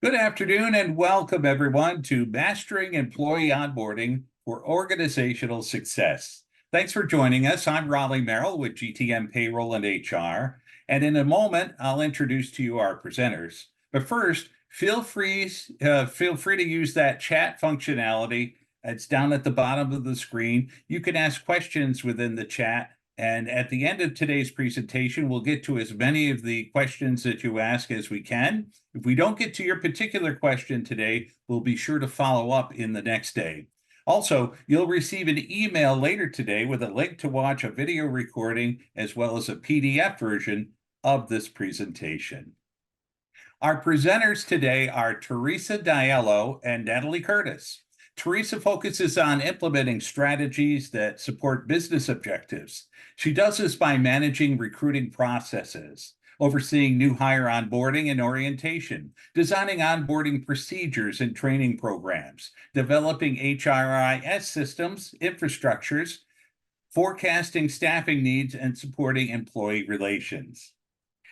Good afternoon and welcome everyone to Mastering Employee Onboarding for Organizational Success. Thanks for joining us. I'm Raleigh Merrill with GTM Payroll and HR. And in a moment, I'll introduce to you our presenters. But first, feel free to use that chat functionality. It's down at the bottom of the screen. You can ask questions within the chat. And at the end of today's presentation, we'll get to as many of the questions that you ask as we can. If we don't get to your particular question today, we'll be sure to follow up in the next day. Also, you'll receive an email later today with a link to watch a video recording as well as a PDF version of this presentation. Our presenters today are Theresa Diallo and Natalie Curtis. Theresa focuses on implementing strategies that support business objectives. She does this by managing recruiting processes, overseeing new hire onboarding and orientation, designing onboarding procedures and training programs, developing HRIS systems, infrastructures, forecasting staffing needs, and supporting employee relations.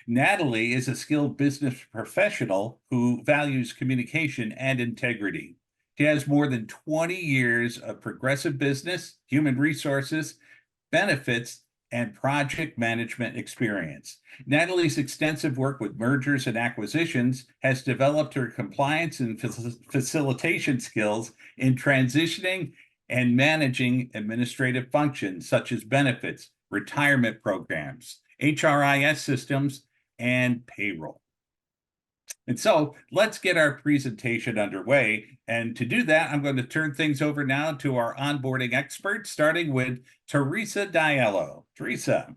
Natalie is a skilled business professional who values communication and integrity. She has more than 20 years of progressive business, human resources, benefits, and project management experience. Natalie's extensive work with mergers and acquisitions has developed her compliance and facilitation skills in transitioning and managing administrative functions such as benefits, retirement programs, HRIS systems, and payroll. And so let's get our presentation underway. And to do that, I'm going to turn things over now to our onboarding expert, starting with Theresa Diallo. Theresa.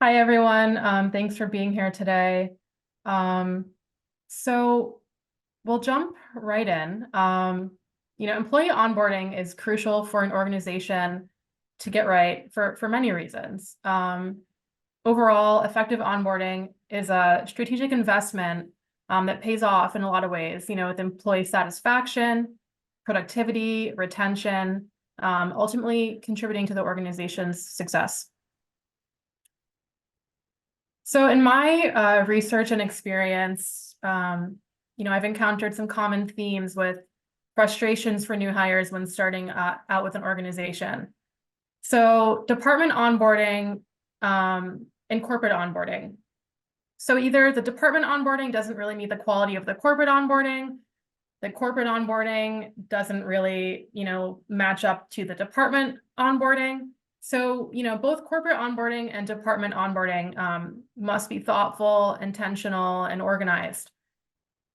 Hi, everyone. Thanks for being here today. So we'll jump right in. Employee onboarding is crucial for an organization to get right for many reasons. Overall, effective onboarding is a strategic investment that pays off in a lot of ways, with employee satisfaction, productivity, retention, ultimately contributing to the organization's success. So in my research and experience, I've encountered some common themes with frustrations for new hires when starting out with an organization. So department onboarding and corporate onboarding. So either the department onboarding doesn't really meet the quality of the corporate onboarding doesn't really, match up to the department onboarding. So, both corporate onboarding and department onboarding must be thoughtful, intentional, and organized.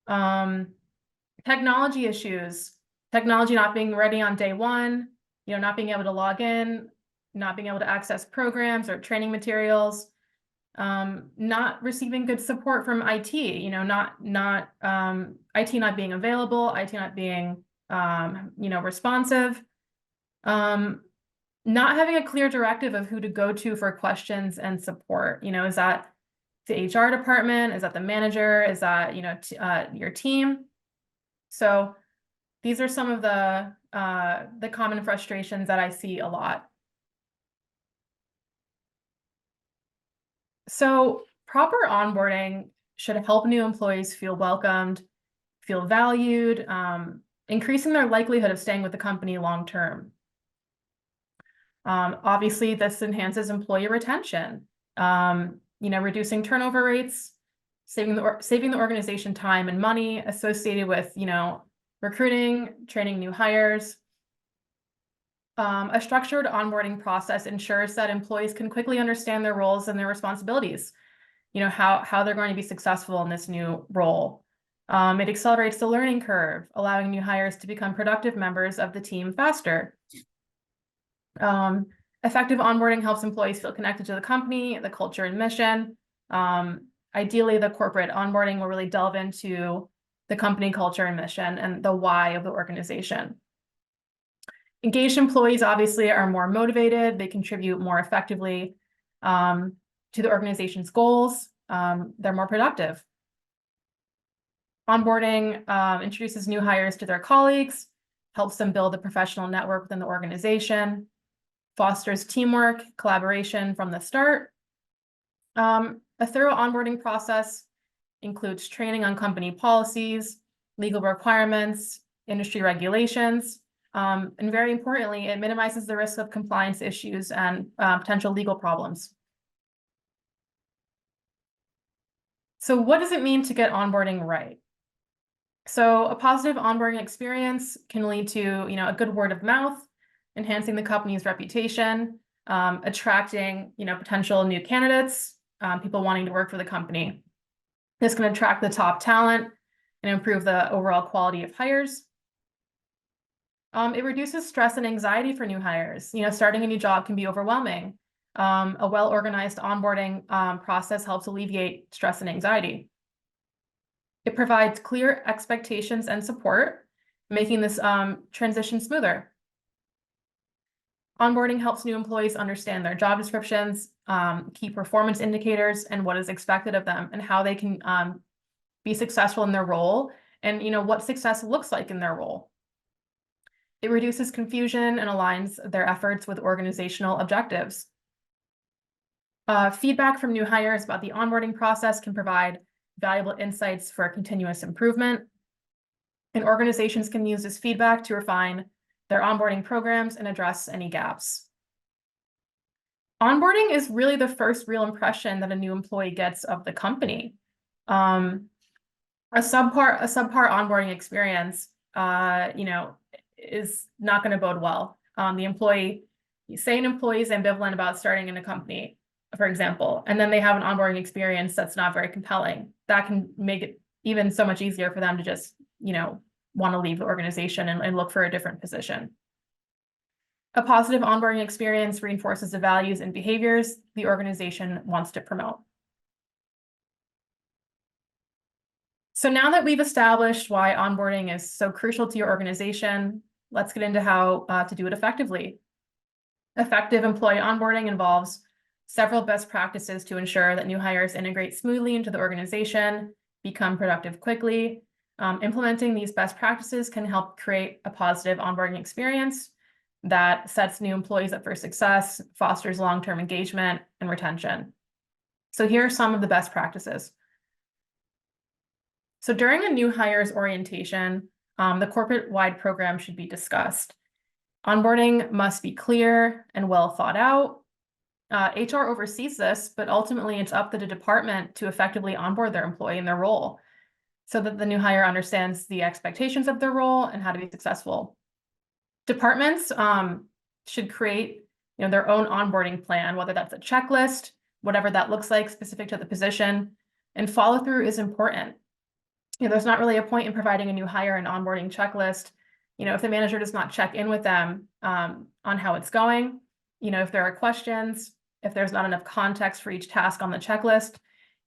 Technology issues, technology not being ready on day one, not being able to log in, not being able to access programs or training materials, not receiving good support from IT, IT not being available, IT not being, responsive, not having a clear directive of who to go to for questions and support. Is that the HR department? Is that the manager? Is that, your team? So these are some of the common frustrations that I see a lot. So proper onboarding should help new employees feel welcomed, feel valued, increasing their likelihood of staying with the company long term. Obviously, this enhances employee retention, reducing turnover rates, saving the organization time and money associated with, recruiting, training new hires. A structured onboarding process ensures that employees can quickly understand their roles and their responsibilities, how they're going to be successful in this new role. It accelerates the learning curve, allowing new hires to become productive members of the team faster. Effective onboarding helps employees feel connected to the company, the culture and mission. Ideally, the corporate onboarding will really delve into the company culture and mission and the why of the organization. Engaged employees obviously are more motivated. They contribute more effectively to the organization's goals. They're more productive. Onboarding introduces new hires to their colleagues, helps them build a professional network within the organization, fosters teamwork, collaboration from the start. A thorough onboarding process includes training on company policies, legal requirements, industry regulations, and very importantly, it minimizes the risk of compliance issues and potential legal problems. So what does it mean to get onboarding right? So a positive onboarding experience can lead to, a good word of mouth, enhancing the company's reputation, attracting, potential new candidates, people wanting to work for the company. This can attract the top talent and improve the overall quality of hires. It reduces stress and anxiety for new hires. Starting a new job can be overwhelming. A well-organized onboarding process helps alleviate stress and anxiety. It provides clear expectations and support, making this transition smoother. Onboarding helps new employees understand their job descriptions, key performance indicators, and what is expected of them, and how they can be successful in their role, and what success looks like in their role. It reduces confusion and aligns their efforts with organizational objectives. Feedback from new hires about the onboarding process can provide valuable insights for continuous improvement. And organizations can use this feedback to refine their onboarding programs and address any gaps. Onboarding is really the first real impression that a new employee gets of the company. A subpar onboarding experience, is not going to bode well. An employee is ambivalent about starting in a company, for example, and then they have an onboarding experience that's not very compelling. That can make it even so much easier for them to just, want to leave the organization and look for a different position. A positive onboarding experience reinforces the values and behaviors the organization wants to promote. So now that we've established why onboarding is so crucial to your organization, let's get into how to do it effectively. Effective employee onboarding involves several best practices to ensure that new hires integrate smoothly into the organization, become productive quickly. Implementing these best practices can help create a positive onboarding experience that sets new employees up for success, fosters long-term engagement and retention. So here are some of the best practices. So during a new hires orientation, the corporate-wide program should be discussed. Onboarding must be clear and well thought out. HR oversees this, but ultimately it's up to the department to effectively onboard their employee in their role so that the new hire understands the expectations of their role and how to be successful. Departments should create their own onboarding plan, whether that's a checklist, whatever that looks like specific to the position, and follow through is important. There's not really a point in providing a new hire an onboarding checklist, if the manager does not check in with them on how it's going, if there are questions, if there's not enough context for each task on the checklist,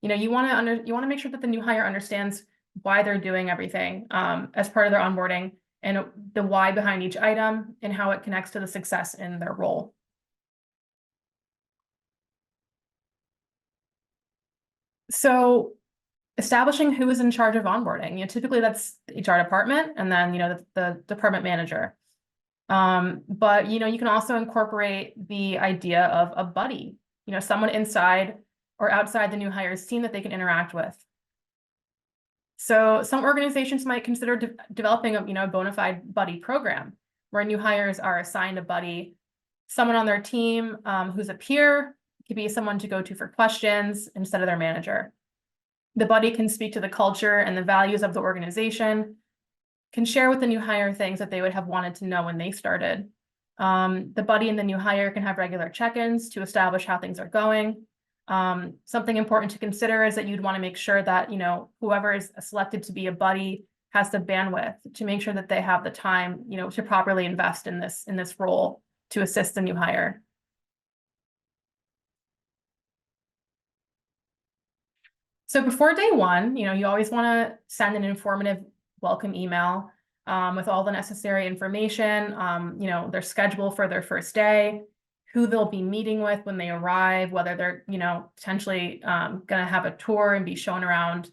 you want to make sure that the new hire understands why they're doing everything as part of their onboarding, and the why behind each item and how it connects to the success in their role. So establishing who is in charge of onboarding, typically that's the HR department and then, the department manager. But, you can also incorporate the idea of a buddy, someone inside or outside the new hire's team that they can interact with. So some organizations might consider developing a bona fide buddy program where new hires are assigned a buddy, someone on their team who's a peer, could be someone to go to for questions instead of their manager. The buddy can speak to the culture and the values of the organization, can share with the new hire things that they would have wanted to know when they started. The buddy and the new hire can have regular check-ins to establish how things are going. Something important to consider is that you'd want to make sure that, whoever is selected to be a buddy has the bandwidth to make sure that they have the time, to properly invest in this role to assist the new hire. So before day one, you always want to send an informative welcome email with all the necessary information, their schedule for their first day, who they'll be meeting with when they arrive, whether they're, potentially going to have a tour and be shown around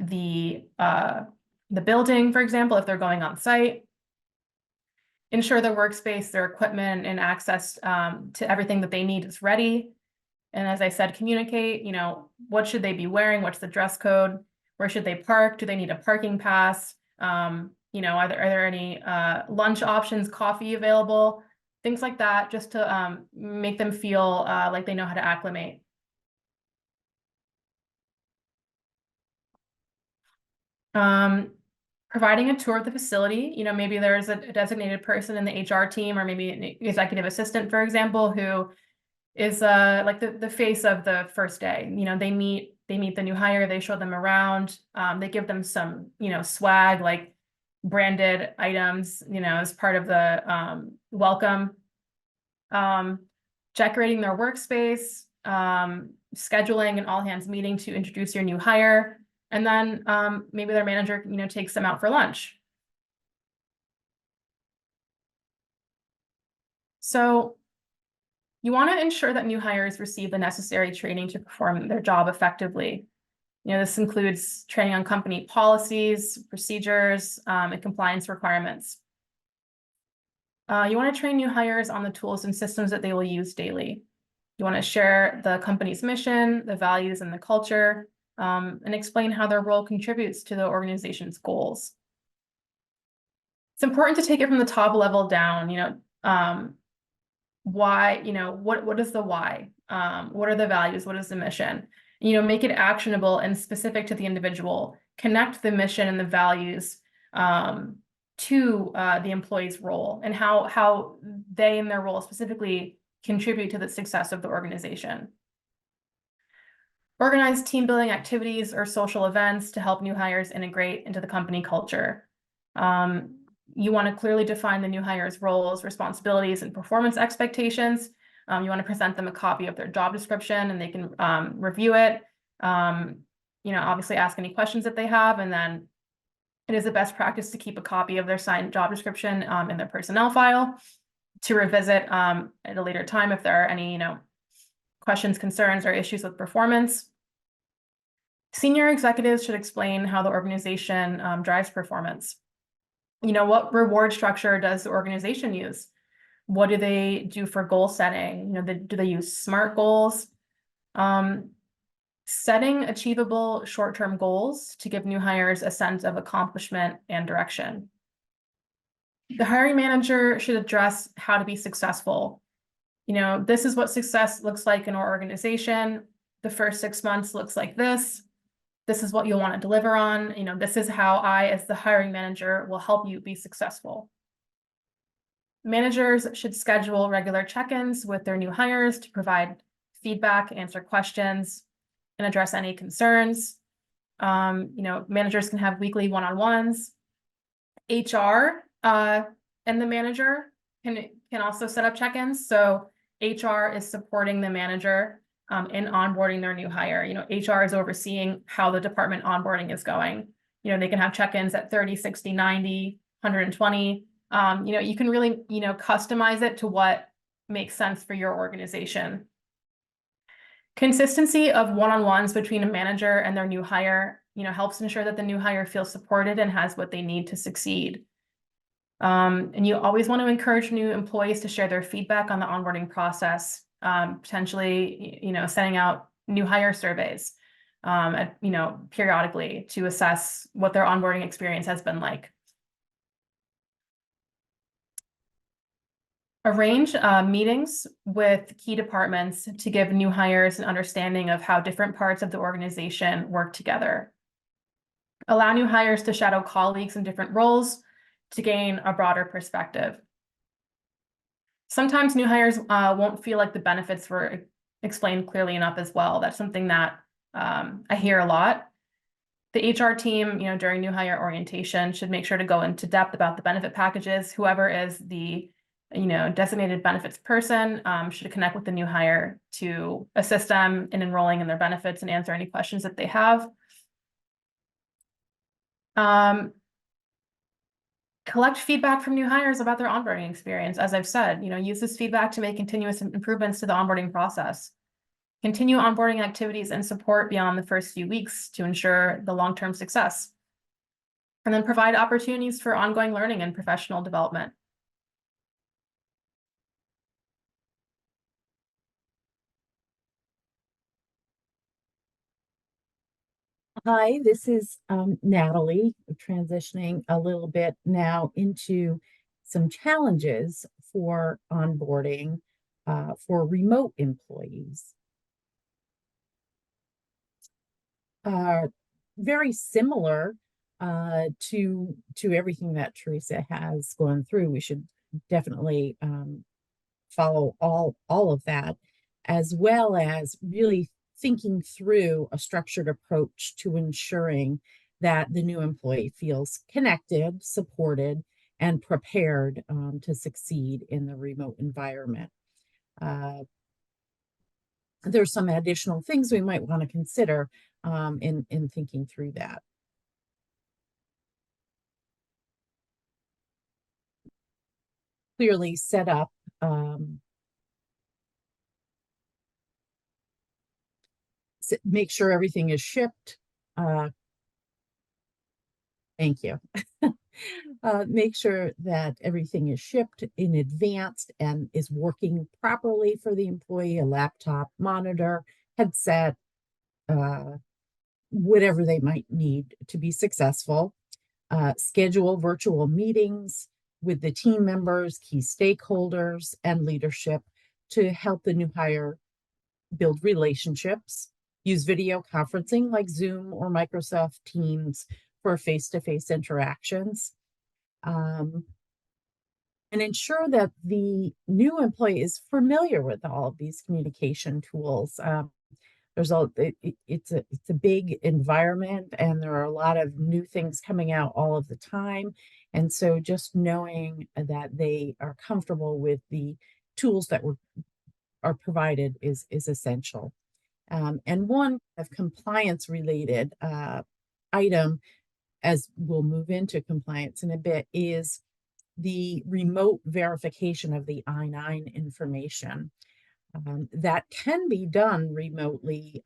the building, for example, if they're going on site. Ensure their workspace, their equipment, and access to everything that they need is ready. And as I said, communicate, what should they be wearing? What's the dress code? Where should they park? Do they need a parking pass? Are there any lunch options, coffee available? Things like that, just to make them feel like they know how to acclimate. Providing a tour of the facility, maybe there's a designated person in the HR team, or maybe an executive assistant, for example, who is like the face of the first day. They meet the new hire, they show them around, they give them some, swag, like branded items, as part of the welcome. Decorating their workspace, scheduling an all hands meeting to introduce your new hire. And then maybe their manager, takes them out for lunch. So you want to ensure that new hires receive the necessary training to perform their job effectively. This includes training on company policies, procedures, and compliance requirements. You want to train new hires on the tools and systems that they will use daily. You want to share the company's mission, the values, and the culture, and explain how their role contributes to the organization's goals. It's important to take it from the top level down, why, what is the why? What are the values? What is the mission? Make it actionable and specific to the individual. Connect the mission and the values to the employee's role, and how they in their role specifically contribute to the success of the organization. Organize team building activities or social events to help new hires integrate into the company culture. You want to clearly define the new hires' roles, responsibilities, and performance expectations. You want to present them a copy of their job description, and they can review it. Obviously ask any questions that they have, and then it is the best practice to keep a copy of their signed job description in their personnel file to revisit at a later time if there are any, questions, concerns, or issues with performance. Senior executives should explain how the organization drives performance. What reward structure does the organization use? What do they do for goal setting? Do they use SMART goals? Setting achievable short-term goals to give new hires a sense of accomplishment and direction. The hiring manager should address how to be successful. This is what success looks like in our organization. The first 6 months looks like this. This is what you'll want to deliver on. This is how I, as the hiring manager, will help you be successful. Managers should schedule regular check-ins with their new hires to provide feedback, answer questions, and address any concerns. Managers can have weekly one-on-ones. HR and the manager can also set up check-ins. So HR is supporting the manager in onboarding their new hire. HR is overseeing how the department onboarding is going. They can have check-ins at 30, 60, 90, 120. You can really, customize it to what makes sense for your organization. Consistency of one-on-ones between a manager and their new hire, helps ensure that the new hire feels supported and has what they need to succeed. And you always want to encourage new employees to share their feedback on the onboarding process, potentially, sending out new hire surveys, periodically to assess what their onboarding experience has been like. Arrange meetings with key departments to give new hires an understanding of how different parts of the organization work together. Allow new hires to shadow colleagues in different roles to gain a broader perspective. Sometimes new hires won't feel like the benefits were explained clearly enough as well. That's something that I hear a lot. The HR team, during new hire orientation should make sure to go into depth about the benefit packages. Whoever is the designated benefits person should connect with the new hire to assist them in enrolling in their benefits and answer any questions that they have. Collect feedback from new hires about their onboarding experience. As I've said, use this feedback to make continuous improvements to the onboarding process. Continue onboarding activities and support beyond the first few weeks to ensure the long-term success. And then provide opportunities for ongoing learning and professional development. Hi, this is Natalie, transitioning a little bit now into some challenges for onboarding for remote employees. Uh, Very similar to everything that Theresa has gone through. We should definitely follow all of that, as well as really thinking through a structured approach to ensuring that the new employee feels connected, supported, and prepared to succeed in the remote environment. Uh, there's some additional things we might want to consider in thinking through that. Clearly set up make sure everything is shipped. Thank you. Make sure that everything is shipped in advance and is working properly for the employee, a laptop, monitor, headset, whatever they might need to be successful. Schedule virtual meetings with the team members, key stakeholders, and leadership to help the new hire build relationships. Use video conferencing like Zoom or Microsoft Teams for face-to-face interactions. And ensure that the new employee is familiar with all of these communication tools. It's a big environment, and there are a lot of new things coming out all of the time. And so just knowing that they are comfortable with the tools that are provided is essential. And one of compliance related item, as we'll move into compliance in a bit, is the remote verification of the I-9 information. That can be done remotely,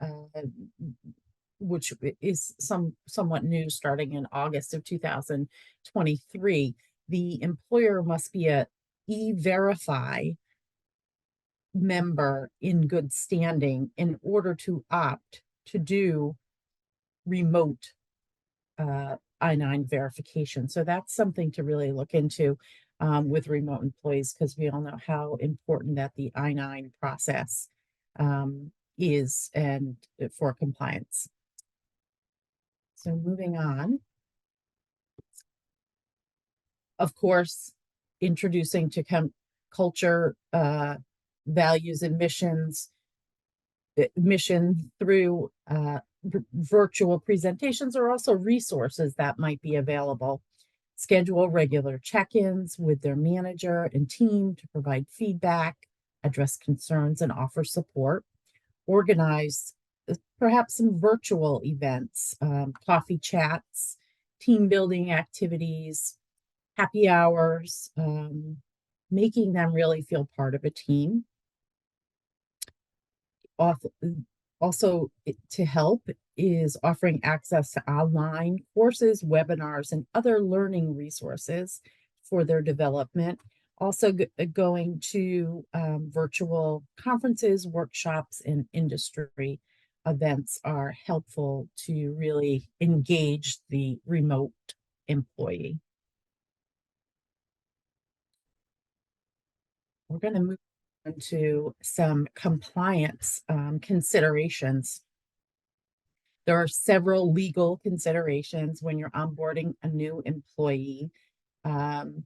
which is somewhat new starting in August of 2023. The employer must be a E-Verify member in good standing in order to opt to do remote I-9 verification. So that's something to really look into with remote employees, because we all know how important that the I-9 process is and for compliance. So moving on, of course, introducing to culture, values and mission through virtual presentations, or also resources that might be available. Schedule regular check-ins with their manager and team to provide feedback, address concerns, and offer support. Organize perhaps some virtual events, coffee chats, team building activities, happy hours, making them really feel part of a team. Also, to help is offering access to online courses, webinars, and other learning resources for their development. Also going to virtual conferences, workshops, and industry events are helpful to really engage the remote employee. We're going to move on to some compliance considerations. There are several legal considerations when you're onboarding a new employee, and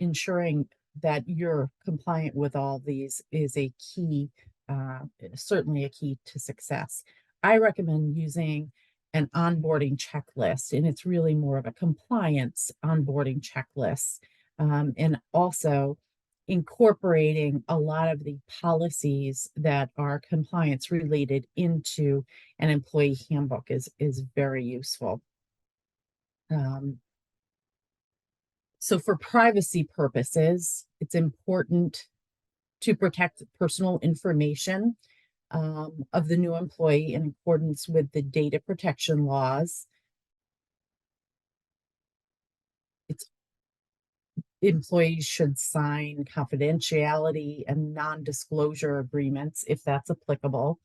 ensuring that you're compliant with all these is a key, certainly a key to success. I recommend using an onboarding checklist, and it's really more of a compliance onboarding checklist, and also incorporating a lot of the policies that are compliance related into an employee handbook is very useful. So for privacy purposes, it's important to protect personal information of the new employee in accordance with the data protection laws. Employees should sign confidentiality and non-disclosure agreements if that's applicable.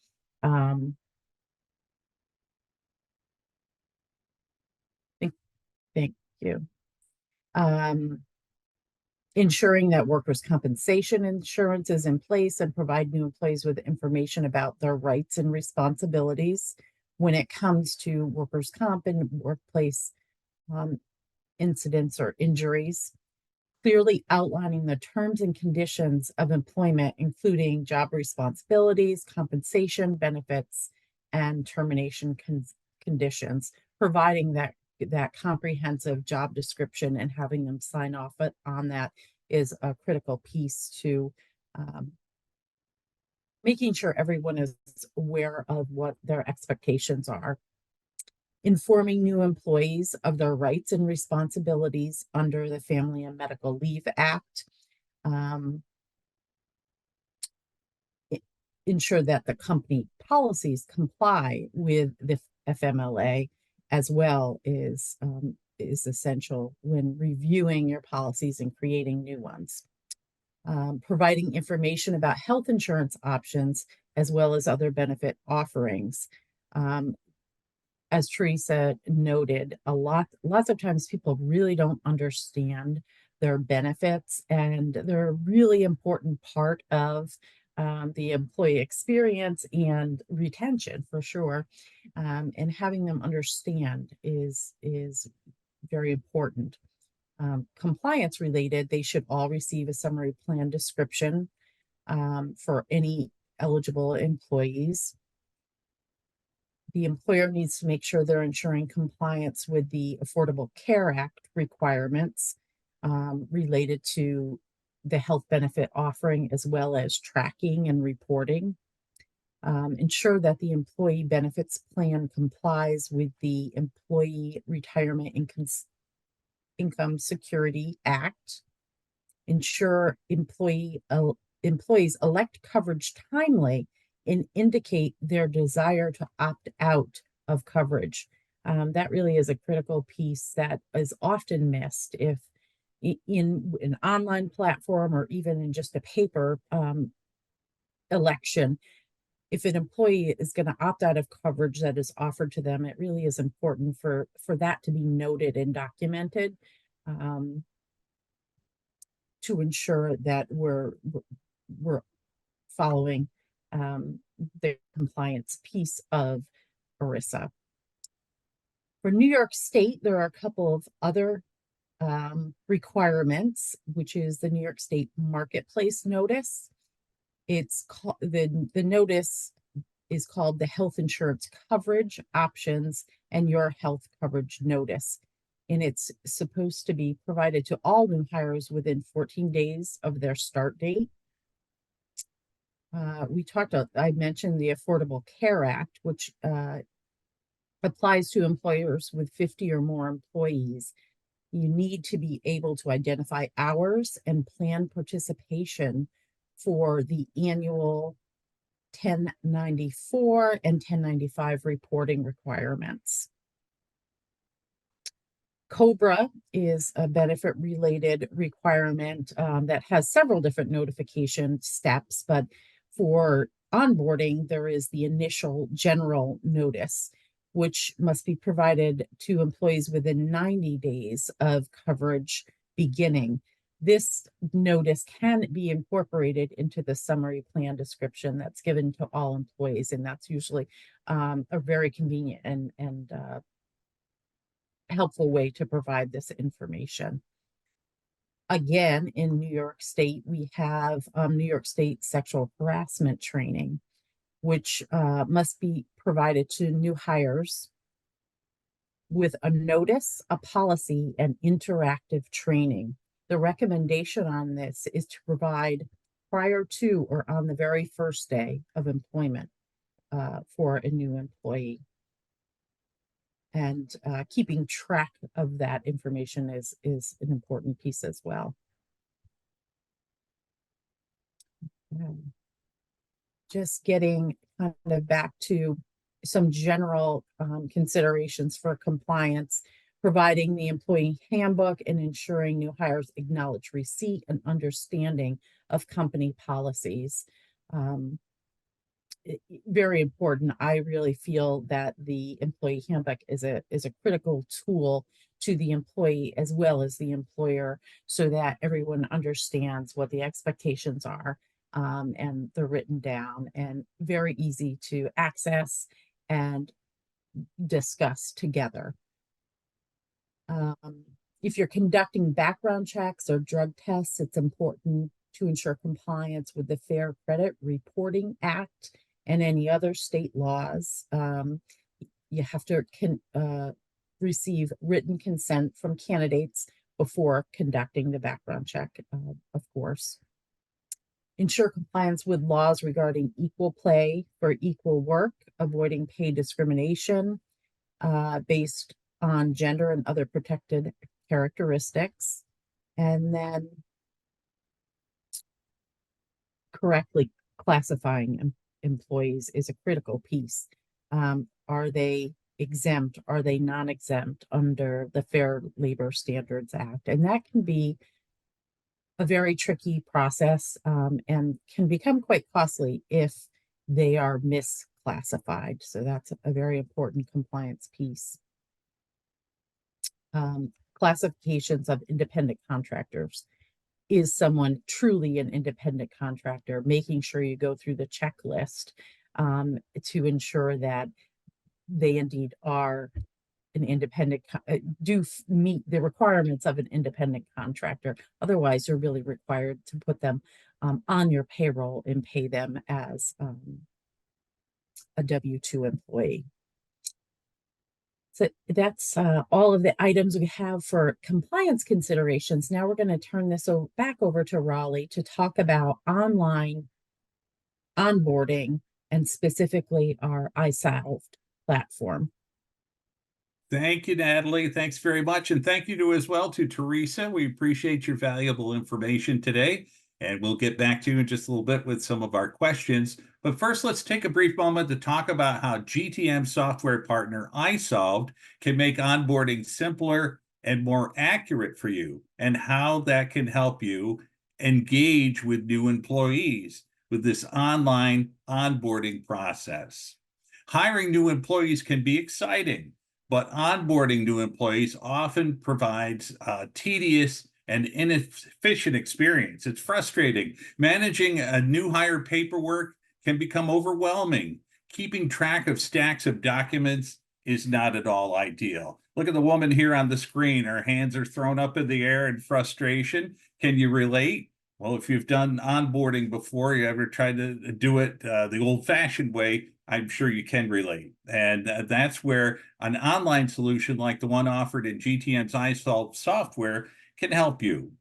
Thank you. Ensuring that workers' compensation insurance is in place and provide new employees with information about their rights and responsibilities when it comes to workers' comp and workplace incidents or injuries. Clearly outlining the terms and conditions of employment, including job responsibilities, compensation, benefits, and termination conditions, providing that comprehensive job description and having them sign off on that is a critical piece to making sure everyone is aware of what their expectations are. Informing new employees of their rights and responsibilities under the Family and Medical Leave Act. Ensure that the company policies comply with the FMLA, as well is essential when reviewing your policies and creating new ones. Providing information about health insurance options as well as other benefit offerings. As Theresa noted, lots of times people really don't understand their benefits, and they're a really important part of the employee experience and retention for sure. And having them understand is very important. Compliance related, they should all receive a summary plan description for any eligible employees. The employer needs to make sure they're ensuring compliance with the Affordable Care Act requirements related to the health benefit offering, as well as tracking and reporting. Ensure that the employee benefits plan complies with the Employee Retirement Income Security Act. Ensure employees elect coverage timely and indicate their desire to opt out of coverage. That really is a critical piece that is often missed if in an online platform or even in just a paper election. If an employee is going to opt out of coverage that is offered to them, it really is important for that to be noted and documented to ensure that we're following the compliance piece of ERISA. For New York State, there are a couple of other requirements, which is the New York State Marketplace Notice. It's called the notice is called the Health Insurance Coverage Options and Your Health Coverage Notice. And it's supposed to be provided to all new hires within 14 days of their start date. I mentioned the Affordable Care Act, which applies to employers with 50 or more employees. You need to be able to identify hours and plan participation for the annual 1094 and 1095 reporting requirements. COBRA is a benefit related requirement that has several different notification steps, but for onboarding, there is the initial general notice, which must be provided to employees within 90 days of coverage beginning. This notice can be incorporated into the summary plan description that's given to all employees, and that's usually a very convenient and helpful way to provide this information. Again, in New York State, we have New York State sexual harassment training, which must be provided to new hires with a notice, a policy, and interactive training. The recommendation on this is to provide prior to or on the very first day of employment for a new employee. And keeping track of that information is an important piece as well. Just getting kind of back to some general considerations for compliance, providing the employee handbook and ensuring new hires acknowledge receipt and understanding of company policies. Very important. I really feel that the employee handbook is a critical tool to the employee as well as the employer, so that everyone understands what the expectations are, and they're written down and very easy to access and discuss together. If you're conducting background checks or drug tests, it's important to ensure compliance with the Fair Credit Reporting Act and any other state laws. You have to receive written consent from candidates before conducting the background check, of course. Ensure compliance with laws regarding equal pay for equal work, avoiding pay discrimination based on gender and other protected characteristics. And then correctly classifying employees is a critical piece. Are they exempt? Are they non-exempt under the Fair Labor Standards Act? And that can be a very tricky process, and can become quite costly if they are misclassified. So that's a very important compliance piece. Classifications of independent contractors. Is someone truly an independent contractor? Making sure you go through the checklist to ensure that they indeed are an independent, meet the requirements of an independent contractor. Otherwise, you're really required to put them on your payroll and pay them as a W-2 employee. So that's all of the items we have for compliance considerations. Now we're going to turn this back over to Raleigh to talk about online onboarding and specifically our iSolved platform. Thank you, Natalie. Thanks very much. And thank you as well to Theresa. We appreciate your valuable information today. And we'll get back to you in just a little bit with some of our questions. But first, let's take a brief moment to talk about how GTM software partner iSolved can make onboarding simpler and more accurate for you, and how that can help you engage with new employees with this online onboarding process. Hiring new employees can be exciting, but onboarding new employees often provides tedious and inefficient experience. It's frustrating. Managing a new hire paperwork can become overwhelming. Keeping track of stacks of documents is not at all ideal. Look at the woman here on the screen. Her hands are thrown up in the air in frustration. Can you relate? Well, if you've done onboarding before, you ever tried to do it the old-fashioned way, I'm sure you can relate. And that's where an online solution like the one offered in GTM's iSolved software can help you.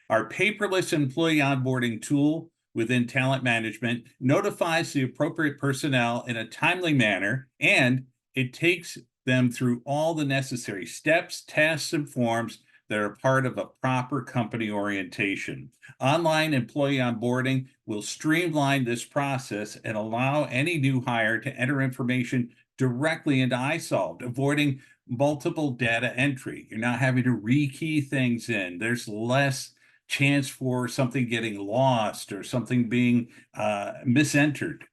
Our paperless employee onboarding tool within talent management notifies the appropriate personnel in a timely manner, and it takes them through all the necessary steps, tests, and forms that are part of a proper company orientation. Online employee onboarding will streamline this process and allow any new hire to enter information directly into iSolved, avoiding multiple data entry. You're not having to rekey things in. There's less chance for something getting lost or something being misentered.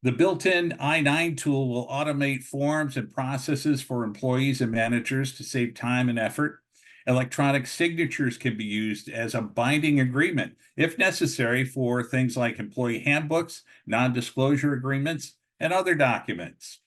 The built-in I-9 tool will automate forms and processes for employees and managers to save time and effort. Electronic signatures can be used as a binding agreement, if necessary, for things like employee handbooks, non-disclosure agreements, and other documents.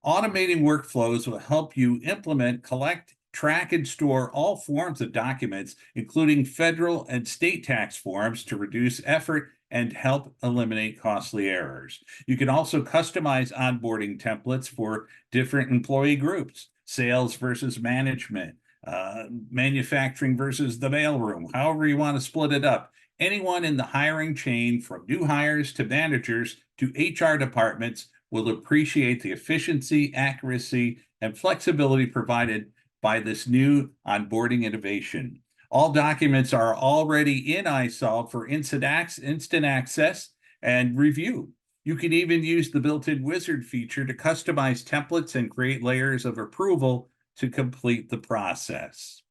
Automating workflows will help you implement, collect, track, and store all forms of documents, including federal and state tax forms, to reduce effort and help eliminate costly errors. You can also customize onboarding templates for different employee groups: sales versus management, manufacturing versus the mailroom, however you want to split it up. Anyone in the hiring chain, from new hires to managers to HR departments, will appreciate the efficiency, accuracy, and flexibility provided by this new onboarding innovation. All documents are already in iSolved for instant access and review. You can even use the built-in wizard feature to customize templates and create layers of approval to complete the process.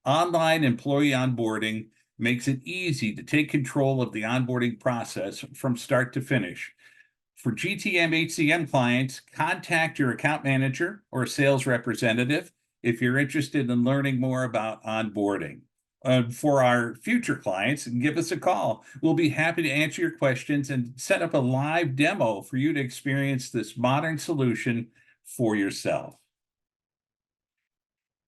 Online employee onboarding makes it easy to take control of the onboarding process from start to finish. For GTM HCM clients, contact your account manager or sales representative. if you're interested in learning more about onboarding. For our future clients, give us a call. We'll be happy to answer your questions and set up a live demo for you to experience this modern solution for yourself.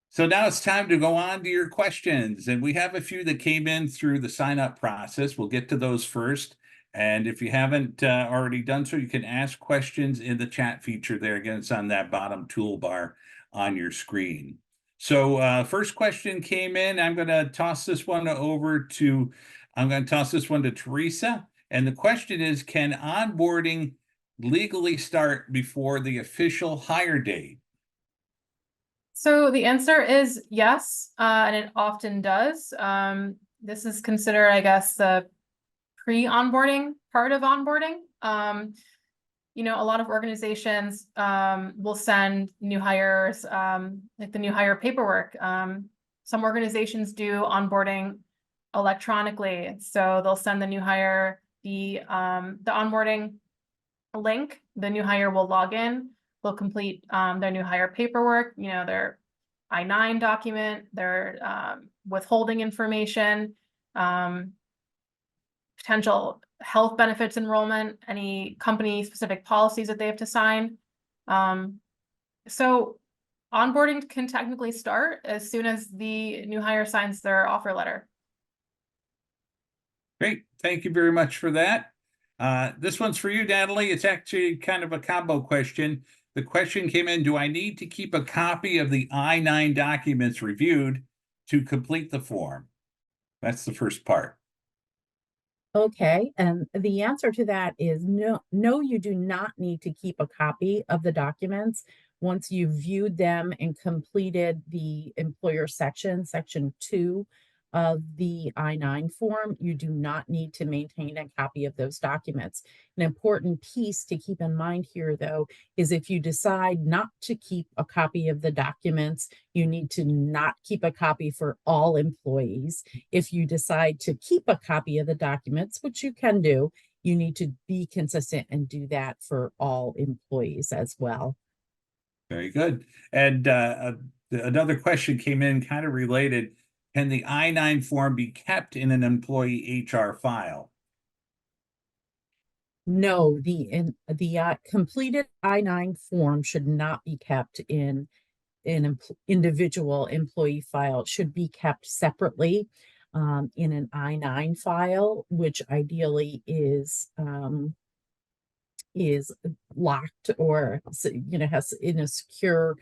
So now it's time to go on to your questions. And we have a few that came in through the sign up process. We'll get to those first. And if you haven't already done so, you can ask questions in the chat feature there. Again, it's on that bottom toolbar on your screen. So first question came in. I'm going to toss this one to Theresa. And the question is, can onboarding legally start before the official hire date? So the answer is yes, and it often does. This is considered, I guess, the pre-onboarding part of onboarding. You know, a lot of organizations will send new hires like the new hire paperwork. Some organizations do onboarding electronically, so they'll send the new hire the onboarding link. The new hire will log in. They'll complete their new hire paperwork, you know, their I-9 document, their withholding information, potential health benefits enrollment, any company specific policies that they have to sign. So onboarding can technically start as soon as the new hire signs their offer letter. Great. Thank you very much for that. This one's for you, Natalie. It's actually kind of a combo question. The question came in, do I need to keep a copy of the I-9 documents reviewed to complete the form? That's the first part. Okay, and the answer to that is no, you do not need to keep a copy of the documents. Once you've viewed them and completed the employer section 2 of the I-9 form, you do not need to maintain a copy of those documents. An important piece to keep in mind here, though, is if you decide not to keep a copy of the documents, you need to not keep a copy for all employees. If you decide to keep a copy of the documents, which you can do, you need to be consistent and do that for all employees as well. Very good. And another question came in kind of related. Can the I-9 form be kept in an employee HR file? No, the completed I-9 form should not be kept in an individual employee file. It should be kept separately in an I-9 file, which ideally is locked or, you know, has in a secure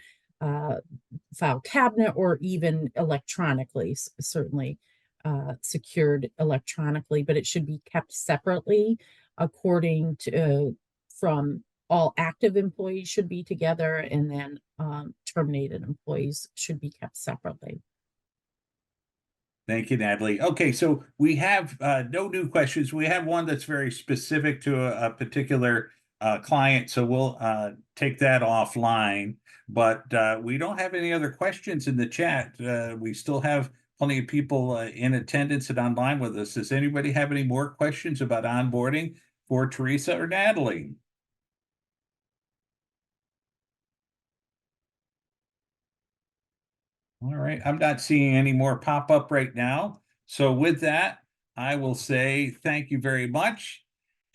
file cabinet, or even electronically, certainly secured electronically, but it should be kept separately according to from all active employees should be together, and then terminated employees should be kept separately. Thank you, Natalie. Okay, so we have no new questions. We have one that's very specific to a particular client, so we'll take that offline. But we don't have any other questions in the chat. We still have plenty of people in attendance and online with us. Does anybody have any more questions about onboarding for Theresa or Natalie? All right, I'm not seeing any more pop up right now. So with that, I will say thank you very much,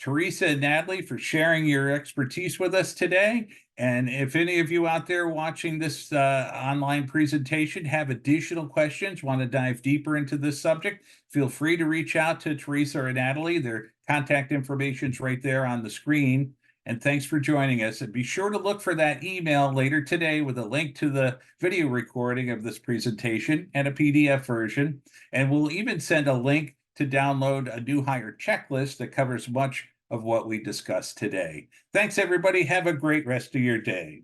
Theresa and Natalie, for sharing your expertise with us today. And if any of you out there watching this online presentation have additional questions, want to dive deeper into this subject, feel free to reach out to Theresa or Natalie. Their contact information is right there on the screen. And thanks for joining us. And be sure to look for that email later today with a link to the video recording of this presentation and a PDF version. And we'll even send a link to download a new hire checklist that covers much of what we discussed today. Thanks, everybody. Have a great rest of your day.